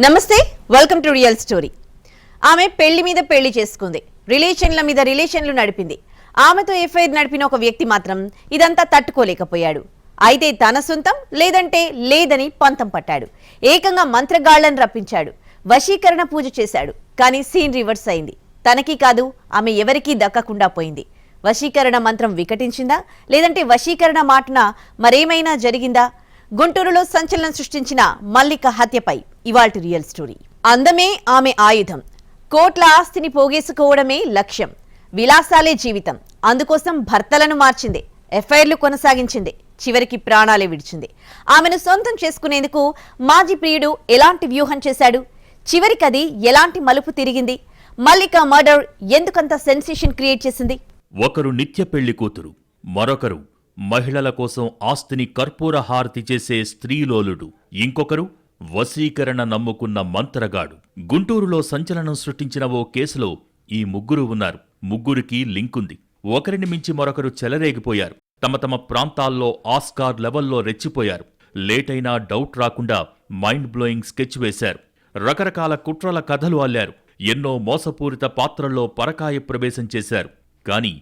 నమస్తే, welcome to real story. ఆమె పెళ్లి మీద పెళ్లి చేసుకుంది, రిలేషన్ల మీద రిలేషన్లు నడిపింది. ఆమెతో ఎఫ్ఐఆర్ నడిపిన ఒక వ్యక్తి మాత్రం ఇదంతా తట్టుకోలేకపోయాడు. అయితే తన సొంతం లేదంటే లేదని పంతం పట్టాడు. ఏకంగా మంత్రగాళ్లను రప్పించాడు, వశీకరణ పూజ చేశాడు. కానీ సీన్ రివర్స్ అయింది. తనకి కాదు, ఆమె ఎవరికీ దక్కకుండా పోయింది. వశీకరణ మంత్రం వికటించిందా, లేదంటే వశీకరణ మాటన మరేమైనా జరిగిందా? గుంటూరులో సంచలనం సృష్టించిన మల్లిక హత్యపై ఇవాల్టి రియల్ స్టోరీ. అందమే ఆమె ఆయుధం, కోట్ల ఆస్తిని పోగేసుకోవడమే లక్ష్యం, విలాసాలే జీవితం. అందుకోసం భర్తలను మార్చింది, ఎఫ్ఐఆర్లు కొనసాగించింది, చివరికి ప్రాణాలే విడిచింది. ఆమెను సొంతం చేసుకునేందుకు మాజీ ప్రియుడు ఎలాంటి వ్యూహం చేశాడు? చివరికి అది ఎలాంటి మలుపు తిరిగింది? మల్లిక మర్డర్ ఎందుకంత సెన్సేషన్ క్రియేట్ చేసింది? ఒకరు నిత్య పెళ్లి కూతురు, మరొకరు మహిళల కోసం ఆస్తిని కర్పూర హారతి చేసే స్త్రీలోలుడు, ఇంకొకరు వశీకరణ నమ్ముకున్న మంత్రగాడు. గుంటూరులో సంచలనం సృష్టించిన ఓ కేసులో ఈ ముగ్గురు ఉన్నారు. ముగ్గురికి లింకుంది. ఒకరిని మించి మరొకరు చెలరేగిపోయారు. తమ తమ ప్రాంతాల్లో ఆస్కార్ లెవెల్లో రెచ్చిపోయారు. లేటైనా డౌట్ రాకుండా మైండ్ బ్లోయింగ్ స్కెచ్ వేశారు. రకరకాల కుట్రల కథలు అల్లారు. ఎన్నో మోసపూరిత పాత్రల్లో పరకాయ ప్రవేశం చేశారు. కాని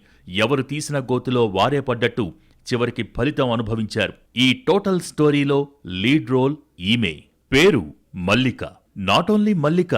ఎవరు తీసిన గోతులో వారే పడ్డట్టు చివరికి ఫలితం అనుభవించారు. ఈ టోటల్ స్టోరీలో లీడ్ రోల్ ఈమె. పేరు మల్లిక. నాట్ ఓన్లీ మల్లిక,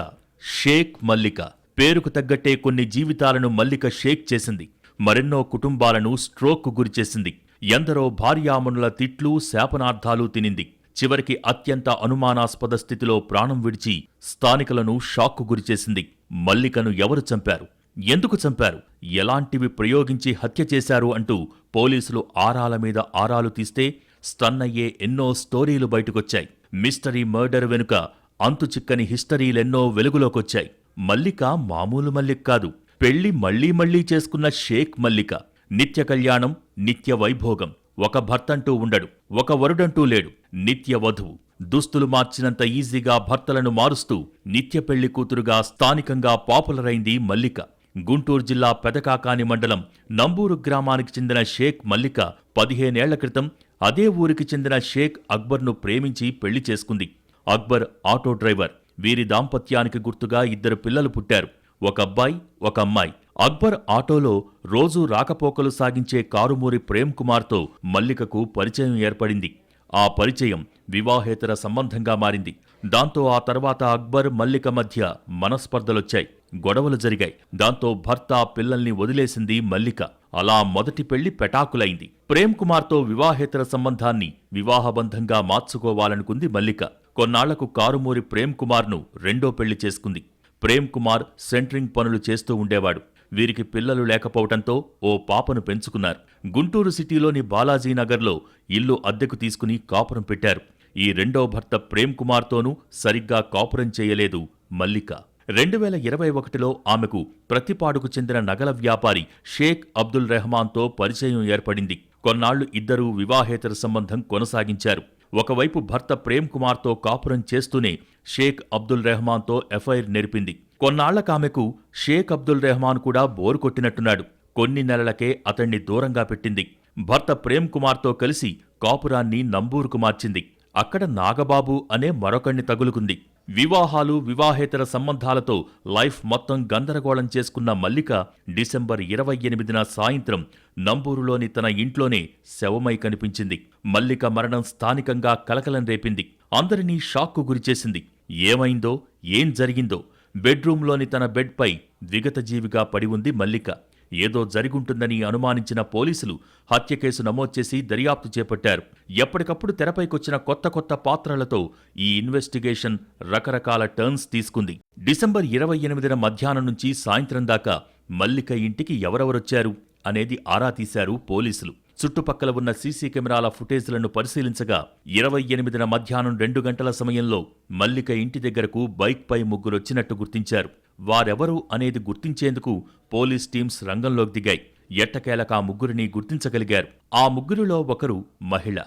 షేక్ మల్లిక. పేరుకు తగ్గట్టే కొన్ని జీవితాలను మల్లిక షేక్ చేసింది. మరెన్నో కుటుంబాలను స్ట్రోక్కు గురిచేసింది. ఎందరో భార్యామణుల తిట్లు, శాపనార్థాలు తినింది. చివరికి అత్యంత అనుమానాస్పద స్థితిలో ప్రాణం విడిచి స్థానికులను షాక్కు గురిచేసింది. మల్లికను ఎవరు చంపారు, ఎందుకు చంపారు, ఎలాంటివి ప్రయోగించి హత్య చేశారు అంటూ పోలీసులు ఆరాల మీద ఆరాలు తీస్తే స్టన్ అయ్యే ఎన్నో స్టోరీలు బయటకొచ్చాయి. మిస్టరీ మర్డర్ వెనుక అంతు చిక్కని హిస్టరీలెన్నో వెలుగులోకొచ్చాయి. మల్లిక మామూలు మల్లిక కాదు, పెళ్లి మళ్లీ మళ్లీ చేసుకున్న షేక్ మల్లిక. నిత్య కళ్యాణం, నిత్య వైభోగం. ఒక భర్తంటూ ఉండడు, ఒక వరుడంటూ లేడు. నిత్య వధువు. దుస్తులు మార్చినంత ఈజీగా భర్తలను మారుస్తూ నిత్య పెళ్లి కూతురుగా స్థానికంగా పాపులర్ అయింది మల్లిక. గుంటూరు జిల్లా పెదకాకాని మండలం నంబూరు గ్రామానికి చెందిన షేక్ మల్లిక 15 ఏళ్ల క్రితం అదే ఊరికి చెందిన షేక్ అక్బర్ను ప్రేమించి పెళ్లి చేసుకుంది. Akbar auto driver. వీరి దాంపత్యానికి గుర్తుగా 2 పిల్లలు పుట్టారు, ఒక అబ్బాయి, ఒక అమ్మాయి. అక్బర్ ఆటోలో రోజూ రాకపోకలు సాగించే కారుమూరి ప్రేమ్ కుమార్తో మల్లికకు పరిచయం ఏర్పడింది. ఆ పరిచయం వివాహేతర సంబంధంగా మారింది. దాంతో ఆ తర్వాత అక్బర్, మల్లిక మధ్య మనస్పర్ధలొచ్చాయి, గొడవలు జరిగాయి. దాంతో భర్త, పిల్లల్ని వదిలేసింది మల్లిక. అలా మొదటి పెళ్లి పెటాకులైంది. ప్రేమ్ కుమార్తో వివాహేతర సంబంధాన్ని వివాహబంధంగా మార్చుకోవాలనుకుంది మల్లిక. కొన్నాళ్లకు కారుమూరి ప్రేమ్ కుమార్ను రెండో పెళ్లి చేసుకుంది. ప్రేమ్ కుమార్ సెంట్రింగ్ పనులు చేస్తూ ఉండేవాడు. వీరికి పిల్లలు లేకపోవడంతో ఓ పాపను పెంచుకున్నారు. గుంటూరు సిటీలోని బాలాజీనగర్లో ఇల్లు అద్దెకు తీసుకుని కాపురం పెట్టారు. ఈ రెండో భర్త ప్రేమ్ కుమార్తోనూ సరిగ్గా కాపురం చేయలేదు మల్లిక. 2021లో ఆమెకు ప్రతిపాడుకు చెందిన నగల వ్యాపారి షేక్ అబ్దుల్ రెహమాన్తో పరిచయం ఏర్పడింది. కొన్నాళ్లు ఇద్దరూ వివాహేతర సంబంధం కొనసాగించారు. ఒకవైపు భర్త ప్రేమ్ కుమార్తో కాపురం చేస్తూనే షేక్ అబ్దుల్ రెహమాన్తో ఎఫ్ఐఆర్ నెరిపింది. కొన్నాళ్లకామెకు షేక్ అబ్దుల్ రెహమాన్ కూడా బోరు కొట్టినట్టున్నాడు. కొన్ని నెలలకే అతణ్ణి దూరంగా పెట్టింది. భర్త ప్రేమ్ కుమార్తో కలిసి కాపురాన్ని నంబూరుకు మార్చింది. అక్కడ నాగబాబు అనే మరొకణ్ణి తగులుకుంది. వివాహాలు, వివాహేతర సంబంధాలతో లైఫ్ మొత్తం గందరగోళం చేసుకున్న మల్లిక డిసెంబర్ 28న సాయంత్రం నంబూరులోని తన ఇంట్లోనే శవమై కనిపించింది. మల్లిక మరణం స్థానికంగా కలకలం రేపింది. అందరినీ షాక్కు గురిచేసింది. ఏమైందో, ఏం జరిగిందో? బెడ్రూంలోని తన బెడ్పై విగతజీవిగా పడి ఉంది మల్లిక. ఏదో జరిగుంటుందని అనుమానించిన పోలీసులు హత్య కేసు నమోదు చేసి దర్యాప్తు చేపట్టారు. ఎప్పటికప్పుడు తెరపైకొచ్చిన కొత్త కొత్త పాత్రలతో ఈ ఇన్వెస్టిగేషన్ రకరకాల టర్న్స్ తీసుకుంది. డిసెంబర్ 28న మధ్యాహ్నం నుంచి సాయంత్రం దాకా మల్లిక ఇంటికి ఎవరెవరొచ్చారు అనేది ఆరా తీశారు పోలీసులు. చుట్టుపక్కల ఉన్న సీసీ కెమెరాల ఫుటేజ్లను పరిశీలించగా 28న మధ్యాహ్నం 2 గంటల సమయంలో మల్లిక ఇంటి దగ్గరకు బైక్పై ముగ్గురొచ్చినట్టు గుర్తించారు. వారెవరు అనేది గుర్తించేందుకు పోలీస్ టీమ్స్ రంగంలోకి దిగాయి. ఎట్టకేలకా ముగ్గురిని గుర్తించగలిగారు. ఆ ముగ్గురిలో ఒకరు మహిళ.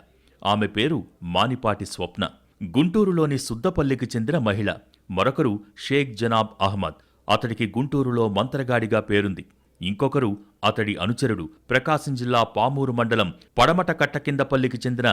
ఆమె పేరు మానిపాటి స్వప్న. గుంటూరులోని సుద్దపల్లికి చెందిన మహిళ. మరొకరు షేక్ జనాబ్ అహ్మద్. అతడికి గుంటూరులో మంత్రగాడిగా పేరుంది. ఇంకొకరు అతడి అనుచరుడు, ప్రకాశం జిల్లా పామూరు మండలం పడమట కట్టకిందపల్లికి చెందిన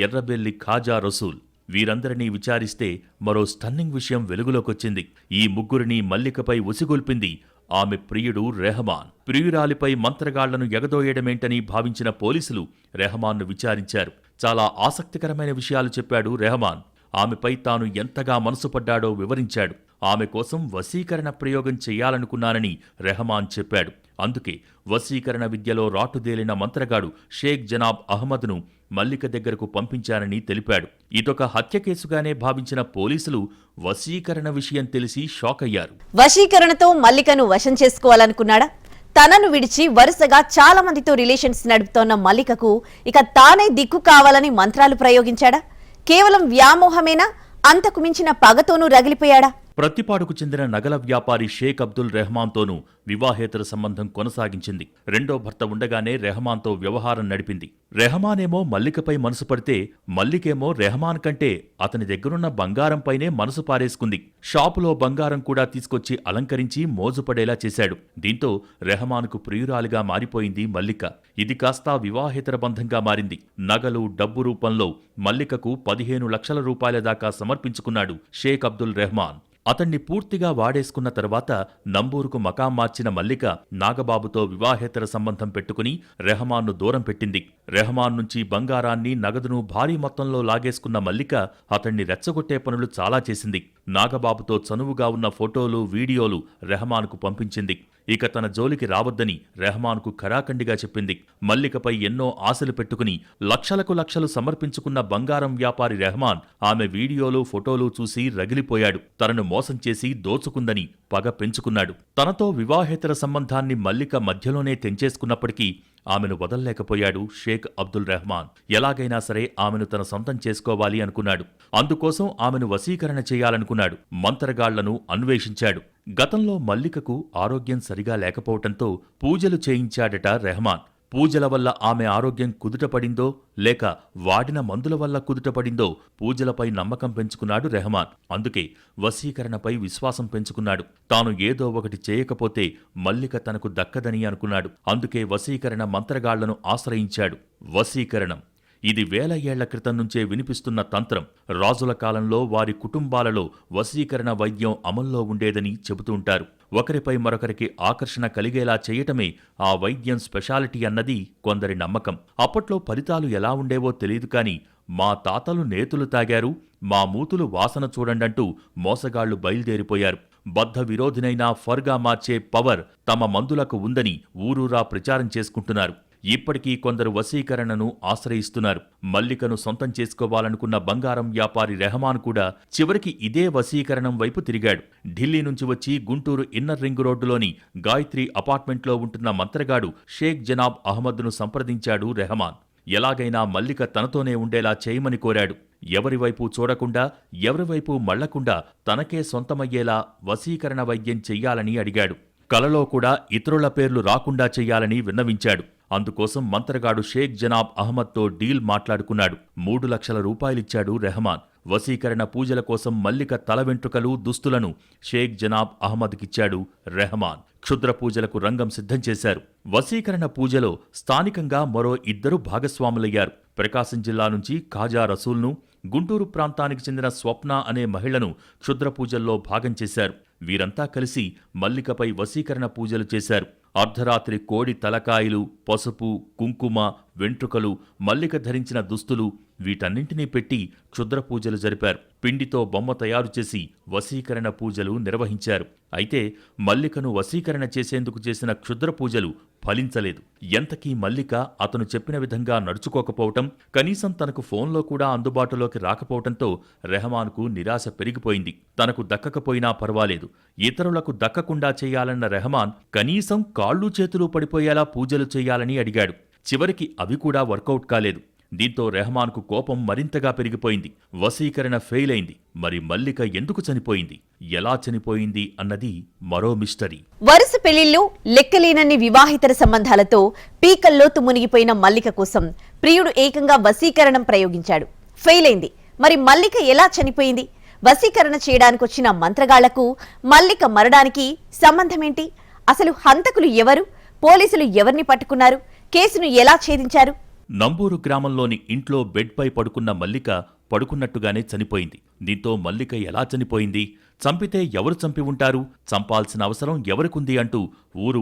ఎర్రబెల్లి ఖాజా రసూల్. వీరందరినీ విచారిస్తే మరో స్టన్నింగ్ విషయం వెలుగులోకొచ్చింది. ఈ ముగ్గురిని మల్లికపై ఉసిగొల్పింది ఆమె ప్రియుడు రెహమాన్. ప్రియురాలిపై మంత్రగాళ్లను ఎగదోయడమేంటని భావించిన పోలీసులు రెహమాన్ను విచారించారు. చాలా ఆసక్తికరమైన విషయాలు చెప్పాడు రెహమాన్. ఆమెపై తాను ఎంతగా మనసు పడ్డాడో వివరించాడు. ఆమె కోసం వశీకరణ ప్రయోగం చెయ్యాలనుకున్నానని రెహమాన్ చెప్పాడు. అందుకే వశీకరణ విద్యలో రాటుదేలిన మంత్రగాడు షేక్ జనాబ్ అహ్మద్ను మల్లిక దగ్గరకు పంపించానని తెలిపాడు. ఇదొక హత్య కేసుగానే భావించిన పోలీసులు వశీకరణ విషయం తెలిసి షాక్ అయ్యారు. వశీకరణతో మల్లికను వశం చేసుకోవాలనుకున్నాడా? తనను విడిచి వరుసగా చాలా మందితో రిలేషన్స్ నడుపుతోన్న మల్లికకు ఇక తానే దిక్కు కావాలని మంత్రాలు ప్రయోగించాడా? కేవలం వ్యామోహమేనా? అంతకు మించిన పగతోనూ రగిలిపోయాడా? ప్రతిపాడుకు చెందిన నగల వ్యాపారి షేక్ అబ్దుల్ రెహమాన్తోనూ వివాహేతర సంబంధం కొనసాగించింది. రెండో భర్త ఉండగానే రెహమాన్తో వ్యవహారం నడిపింది. రెహమానేమో మల్లికపై మనసు పడితే మల్లికేమో రెహమాన్ కంటే అతని దగ్గరున్న బంగారంపైనే మనసు పారేసుకుంది. షాపులో బంగారం కూడా తీసుకొచ్చి అలంకరించి మోజుపడేలా చేశాడు. దీంతో రెహమాన్కు ప్రియురాలిగా మారిపోయింది మల్లిక. ఇది కాస్త వివాహేతర బంధంగా మారింది. నగలు, డబ్బు రూపంలో మల్లికకు 15 లక్షల రూపాయల దాకా సమర్పించుకున్నాడు షేక్ అబ్దుల్ రెహమాన్. అతన్ని పూర్తిగా వాడేసుకున్న తర్వాత నంబూరుకు మకాం మార్చిన మల్లిక నాగబాబుతో వివాహేతర సంబంధం పెట్టుకుని రెహమాన్ను దూరం పెట్టింది. రెహమాన్ నుంచి బంగారాన్ని, నగదును భారీ మొత్తంలో లాగేసుకున్న మల్లిక అతన్ని రెచ్చగొట్టే పనులు చాలా చేసింది. నాగబాబుతో చనువుగా ఉన్న ఫోటోలు, వీడియోలు రెహమాన్కు పంపించింది. ఇక తన జోలికి రావద్దని రెహమాన్కు ఖరాఖండిగా చెప్పింది. మల్లికపై ఎన్నో ఆశలు పెట్టుకుని లక్షలకు లక్షలు సమర్పించుకున్న బంగారం వ్యాపారి రెహమాన్ ఆమె వీడియోలు, ఫోటోలు చూసి రగిలిపోయాడు. తనను మోసం చేసి దోచుకుందని పగ పెంచుకున్నాడు. తనతో వివాహేతర సంబంధాన్ని మల్లిక మధ్యలోనే తెంచేసుకున్నప్పటికీ ఆమెను వదల్లేకపోయాడు షేక్ అబ్దుల్ రెహమాన్. ఎలాగైనా సరే ఆమెను తన సొంతం చేసుకోవాలి అనుకున్నాడు. అందుకోసం ఆమెను వశీకరణ చేయాలనుకున్నాడు. మంత్రగాళ్లను అన్వేషించాడు. గతంలో మల్లికకు ఆరోగ్యం సరిగా లేకపోవటంతో పూజలు చేయించాడట రెహమాన్. పూజల వల్ల ఆమె ఆరోగ్యం కుదుటపడిందో లేక వాడిన మందుల వల్ల కుదుటపడిందో పూజలపై నమ్మకం పెంచుకున్నాడు రెహమాన్. అందుకే వశీకరణపై విశ్వాసం పెంచుకున్నాడు. తాను ఏదో ఒకటి చేయకపోతే మల్లిక తనకు దక్కదని అనుకున్నాడు. అందుకే వశీకరణ మంత్రగాళ్లను ఆశ్రయించాడు. వశీకరణం ఇది వేల ఏళ్ల క్రితం నుంచే వినిపిస్తున్న తంత్రం. రాజుల కాలంలో వారి కుటుంబాలలో వశీకరణ వైద్యం అమల్లో ఉండేదని చెబుతుంటారు. ఒకరిపై మరొకరికి ఆకర్షణ కలిగేలా చేయటమే ఆ వైద్యం స్పెషాలిటీ అన్నది కొందరి నమ్మకం. అప్పట్లో ఫలితాలు ఎలా ఉండేవో తెలియదు కానీ మా తాతలు నేతులు తాగారు, మా మూతులు వాసన చూడండంటూ మోసగాళ్లు బయలుదేరిపోయారు. బద్ధ విరోధినైనా ఫర్గా మార్చే పవర్ తమ మందులకు ఉందని ఊరూరా ప్రచారం చేసుకుంటున్నారు. ఇప్పటికీ కొందరు వశీకరణను ఆశ్రయిస్తున్నారు. మల్లికను సొంతం చేసుకోవాలనుకున్న బంగారం వ్యాపారి రెహమాన్ కూడా చివరికి ఇదే వశీకరణం వైపు తిరిగాడు. ఢిల్లీ నుంచి వచ్చి గుంటూరు ఇన్నర్ రింగ్ రోడ్డులోని గాయత్రి అపార్ట్మెంట్లో ఉంటున్న మంత్రగాడు షేక్ జనాబ్ అహ్మద్ను సంప్రదించాడు రెహమాన్. ఎలాగైనా మల్లిక తనతోనే ఉండేలా చేయమని కోరాడు. ఎవరివైపు చూడకుండా, ఎవరివైపు మళ్లకుండా తనకే సొంతమయ్యేలా వశీకరణ వైద్యం చెయ్యాలని అడిగాడు. కలలో కూడా ఇతరుల పేర్లు రాకుండా చెయ్యాలని విన్నవించాడు. అందుకోసం మంత్రగాడు షేక్ జనాబ్ అహ్మద్తో డీల్ మాట్లాడుకున్నాడు. 3 లక్షల రూపాయలిచ్చాడు రెహమాన్. వశీకరణ పూజల కోసం మల్లిక తల వెంట్రుకలు, దుస్తులను షేక్ జనాబ్ అహ్మద్కిచ్చాడు రెహమాన్. క్షుద్ర పూజలకు రంగం సిద్ధం చేశారు. వశీకరణ పూజలో స్థానికంగా మరో 2 భాగస్వాములయ్యారు. ప్రకాశం జిల్లా నుంచి ఖాజా రసూల్ను, గుంటూరు ప్రాంతానికి చెందిన స్వప్న అనే మహిళను క్షుద్ర పూజల్లో భాగం చేశారు. వీరంతా కలిసి మల్లికపై వశీకరణ పూజలు చేశారు. అర్ధరాత్రి కోడి తలకాయలు, పసుపు, కుంకుమ, వెంట్రుకలు, మల్లిక ధరించిన దుస్తులు వీటన్నింటినీ పెట్టి క్షుద్ర పూజలు జరిపారు. పిండితో బొమ్మ తయారు చేసి వశీకరణ పూజలు నిర్వహించారు. అయితే మల్లికను వశీకరణ చేసేందుకు చేసిన క్షుద్ర పూజలు ఫలించలేదు. ఎంతకీ మల్లిక అతను చెప్పిన విధంగా నడుచుకోకపోవటం, కనీసం తనకు ఫోన్లో కూడా అందుబాటులోకి రాకపోవటంతో రెహమాన్కు నిరాశ పెరిగిపోయింది. తనకు దక్కకపోయినా పర్వాలేదు, ఇతరులకు దక్కకుండా చేయాలన్న రెహమాన్ కనీసం కాళ్ళు చేతులు పడిపోయేలా పూజలు చేయాలని అడిగాడు. చివరికి అవి కూడా వర్కౌట్ కాలేదు. దీంతో రెహమాన్కు కోపం మరింతగా పెరిగిపోయింది. వశీకరణ ఫెయిల్ అయింది. మరి మల్లిక ఎందుకు చనిపోయింది, ఎలా చనిపోయింది అన్నది మరో మిస్టరీ. వరుస పెళ్లిళ్లు, లెక్కలేనన్ని వివాహితర సంబంధాలతో పీకల్లోతు మునిగిపోయిన మల్లిక కోసం ప్రియుడు ఏకంగా వశీకరణం ప్రయోగించాడు. ఫెయిల్ అయింది. మరి మల్లిక ఎలా చనిపోయింది? వశీకరణ చేయడానికి వచ్చిన మంత్రగాళ్లకు మల్లిక మరణానికి సంబంధమేంటి? అసలు హంతకులు ఎవరు? పోలీసులు ఎవరిని పట్టుకున్నారు? కేసును ఎలా ఛేదించారు? నంబూరు గ్రామంలోని ఇంట్లో బెడ్పై పడుకున్న మల్లిక పడుకున్నట్టుగానే చనిపోయింది. దీంతో మల్లిక ఎలా చనిపోయింది, చంపితే ఎవరు చంపి ఉంటారు, చంపాల్సిన అవసరం ఎవరికుంది అంటూ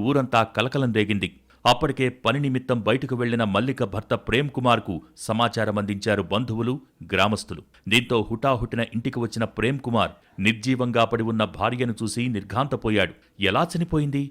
ఊరంతా కలకలం రేగింది. అప్పటికే పని నిమిత్తం బయటకు వెళ్లిన మల్లిక భర్త ప్రేమ్ కుమార్కు సమాచారం అందించారు బంధువులు, గ్రామస్తులు. దీంతో హుటాహుటిన ఇంటికి వచ్చిన ప్రేమ్ కుమార్ నిర్జీవంగా పడి ఉన్న భార్యను చూసి నిర్ఘాంతపోయాడు. ఎలా చనిపోయింది,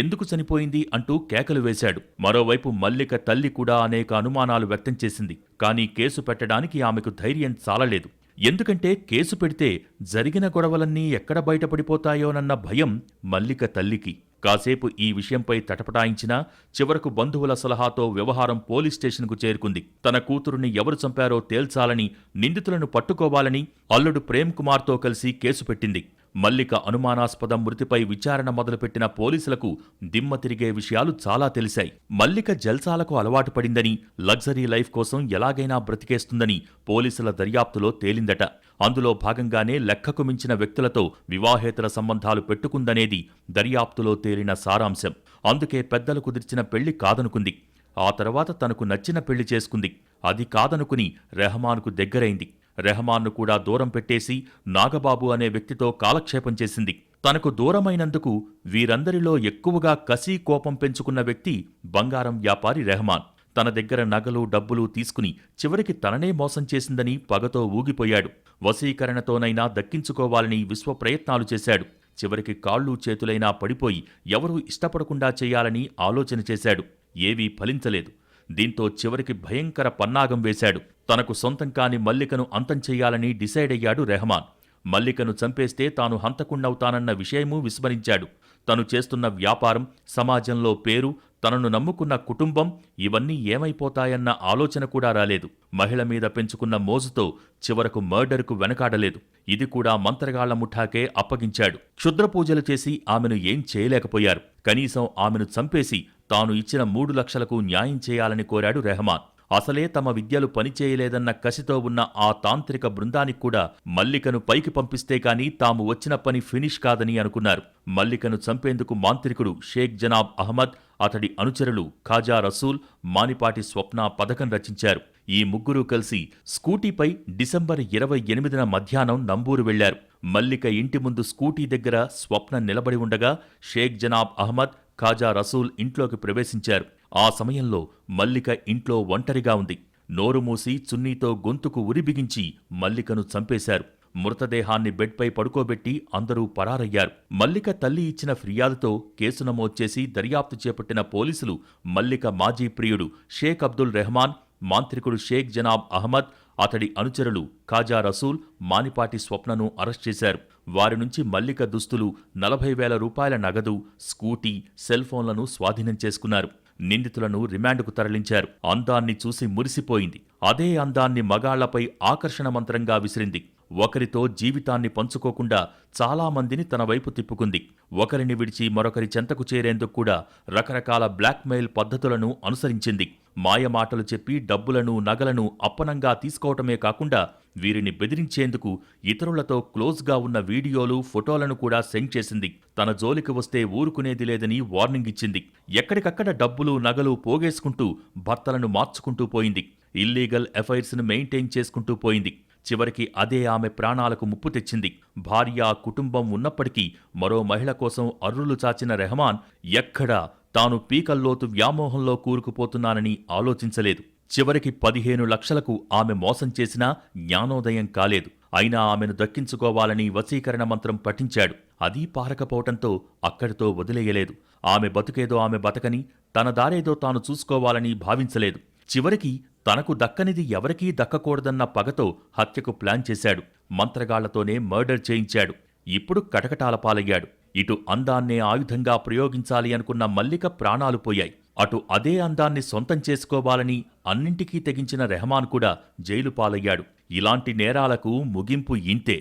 ఎందుకు చనిపోయింది అంటూ కేకలు వేశాడు. మరోవైపు మల్లిక తల్లి కూడా అనేక అనుమానాలు వ్యక్తం చేసింది. కానీ కేసు పెట్టడానికి ఆమెకు ధైర్యం చాలలేదు. ఎందుకంటే కేసు పెడితే జరిగిన గొడవలన్నీ ఎక్కడ బయటపడిపోతాయోనన్న భయం మల్లిక తల్లికి. కాసేపు ఈ విషయంపై తటపటాయించినా చివరకు బంధువుల సలహాతో వ్యవహారం పోలీస్ స్టేషన్కు చేరుకుంది. తన కూతురుని ఎవరు చంపారో తేల్చాలని, నిందితులను పట్టుకోవాలని అల్లుడు ప్రేమ్ కుమార్తో కలిసి కేసు పెట్టింది. మల్లిక అనుమానాస్పద మృతిపై విచారణ మొదలుపెట్టిన పోలీసులకు దిమ్మ తిరిగే విషయాలు చాలా తెలిశాయి. మల్లిక జల్సాలకు అలవాటు పడిందని, లగ్జరీ లైఫ్ కోసం ఎలాగైనా బ్రతికేస్తుందని పోలీసుల దర్యాప్తులో తేలిందట. అందులో భాగంగానే లెక్కకు మించిన వ్యక్తులతో వివాహేతర సంబంధాలు పెట్టుకుందనేది దర్యాప్తులో తేలిన సారాంశం. అందుకే పెద్దలు కుదిర్చిన పెళ్లి కాదనుకుంది. ఆ తర్వాత తనకు నచ్చిన పెళ్లి చేసుకుంది. అది కాదనుకుని రెహమాన్కు దగ్గరైంది. రెహమాన్ను కూడా దూరం పెట్టేసి నాగబాబు అనే వ్యక్తితో కాలక్షేపం చేసింది. తనకు దూరమైనందుకు వీరందరిలో ఎక్కువగా కసి, కోపం పెంచుకున్న వ్యక్తి బంగారం వ్యాపారి రెహమాన్. తన దగ్గర నగలు, డబ్బులు తీసుకుని చివరికి తననే మోసం చేసిందని పగతో ఊగిపోయాడు. వశీకరణతోనైనా దక్కించుకోవాలని విశ్వ ప్రయత్నాలు చేశాడు. చివరికి కాళ్ళు చేతులైనా పడిపోయి ఎవరూ ఇష్టపడకుండా చేయాలని ఆలోచన చేశాడు. ఏవీ ఫలించలేదు. దీంతో చివరికి భయంకర పన్నాగం వేశాడు. తనకు సొంతం కాని మల్లికను అంతం చెయ్యాలని డిసైడ్ అయ్యాడు రెహమాన్. మల్లికను చంపేస్తే తాను హంతకుండవుతానన్న విషయమూ విస్మరించాడు. తను చేస్తున్న వ్యాపారం, సమాజంలో పేరు, తనను నమ్ముకున్న కుటుంబం ఇవన్నీ ఏమైపోతాయన్న ఆలోచన కూడా రాలేదు. మహిళ మీద పెంచుకున్న మోజుతో చివరకు మర్డర్కు వెనకాడలేదు. ఇది కూడా మంత్రగాళ్ల ముఠాకే అప్పగించాడు. క్షుద్రపూజలు చేసి ఆమెను ఏం చేయలేకపోయారు. కనీసం ఆమెను చంపేసి తాను ఇచ్చిన 3 లక్షలకు న్యాయం చేయాలని కోరాడు రెహమాన్. అసలే తమ విద్యలు పనిచేయలేదన్న కసితో ఉన్న ఆ తాంత్రిక బృందానికి కూడా మల్లికను పైకి పంపిస్తే కాని తాము వచ్చిన పని ఫినిష్ కాదని అనుకున్నారు. మల్లికను చంపేందుకు మాంత్రికుడు షేక్ జనాబ్ అహ్మద్, అతడి అనుచరులు ఖాజా రసూల్, మానిపాటి స్వప్న పథకం రచించారు. ఈ ముగ్గురూ కలిసి స్కూటీపై డిసెంబర్ 28న మధ్యాహ్నం నంబూరు వెళ్లారు. మల్లిక ఇంటి ముందు స్కూటీ దగ్గర స్వప్న నిలబడి ఉండగా షేక్ జనాబ్ అహ్మద్, ఖాజా రసూల్ ఇంట్లోకి ప్రవేశించారు. ఆ సమయంలో మల్లిక ఇంట్లో ఒంటరిగా ఉంది. నోరు మూసి చున్నీతో గొంతుకు ఉరిబిగించి మల్లికను చంపేశారు. మృతదేహాన్ని బెడ్పై పడుకోబెట్టి అందరూ పరారయ్యారు. మల్లిక తల్లి ఇచ్చిన ఫిర్యాదుతో కేసు నమోదు చేసి దర్యాప్తు చేపట్టిన పోలీసులు మల్లిక మాజీ ప్రియుడు షేక్ అబ్దుల్ రెహమాన్, మాంత్రికుడు షేక్ జనాబ్ అహ్మద్, అతడి అనుచరులు ఖాజా రసూల్, మానిపాటి స్వప్నను అరెస్ట్ చేశారు. వారి నుంచి మల్లిక దుస్తులు, 40,000 రూపాయల నగదు, స్కూటీ, సెల్ ఫోన్లను స్వాధీనం చేసుకున్నారు. నిందితులను రిమాండ్కు తరలించారు. అందాన్ని చూసి మురిసిపోయింది. అదే అందాన్ని మగాళ్లపై ఆకర్షణ మంత్రంగా విసిరింది. ఒకరితో జీవితాన్ని పంచుకోకుండా చాలామందిని తన వైపు తిప్పుకుంది. ఒకరిని విడిచి మరొకరి చెంతకు చేరేందుకు కూడా రకరకాల బ్లాక్మెయిల్ పద్ధతులను అనుసరించింది. మాయమాటలు చెప్పి డబ్బులను, నగలను అప్పనంగా తీసుకోవటమే కాకుండా వీరిని బెదిరించేందుకు ఇతరులతో క్లోజ్గా ఉన్న వీడియోలు, ఫోటోలను కూడా సెండ్ చేసింది. తన జోలికి వస్తే ఊరుకునేది లేదని వార్నింగ్ ఇచ్చింది. ఎక్కడికక్కడ డబ్బులు, నగలు పోగేసుకుంటూ భర్తలను మార్చుకుంటూ పోయింది. ఇల్లీగల్ ఎఫైర్స్ను మెయింటైన్ చేసుకుంటూ పోయింది. చివరికి అదే ఆమె ప్రాణాలకు ముప్పు తెచ్చింది. భార్య, కుటుంబం ఉన్నప్పటికీ మరో మహిళ కోసం అర్రులు చాచిన రెహమాన్ ఎక్కడా తాను పీకల్లోతు వ్యామోహంలో కూరుకుపోతున్నానని ఆలోచించలేదు. చివరికి 15 లక్షలకు ఆమె మోసం చేసినా జ్ఞానోదయం కాలేదు. అయినా ఆమెను దక్కించుకోవాలని వశీకరణ మంత్రం పఠించాడు. అదీ పారకపోవటంతో అక్కడితో వదిలేయలేదు. ఆమె బతుకేదో ఆమె బతకని, తన దారేదో తాను చూసుకోవాలని భావించలేదు. చివరికి తనకు దక్కనిది ఎవరికీ దక్కకూడదన్న పగతో హత్యకు ప్లాన్ చేశాడు. మంత్రగాళ్లతోనే మర్డర్ చేయించాడు. ఇప్పుడు కటకటాల పాలయ్యాడు. ఇటు అందాన్నే ఆయుధంగా ప్రయోగించాలి అనుకున్న మల్లిక ప్రాణాలు పోయాయి. అటు అదే అందాన్ని సొంతం చేసుకోవాలని అన్నింటికీ తెగించిన రెహమాన్ కూడా జైలు పాలయ్యాడు. ఇలాంటి నేరాలకు ముగింపు ఇంతే.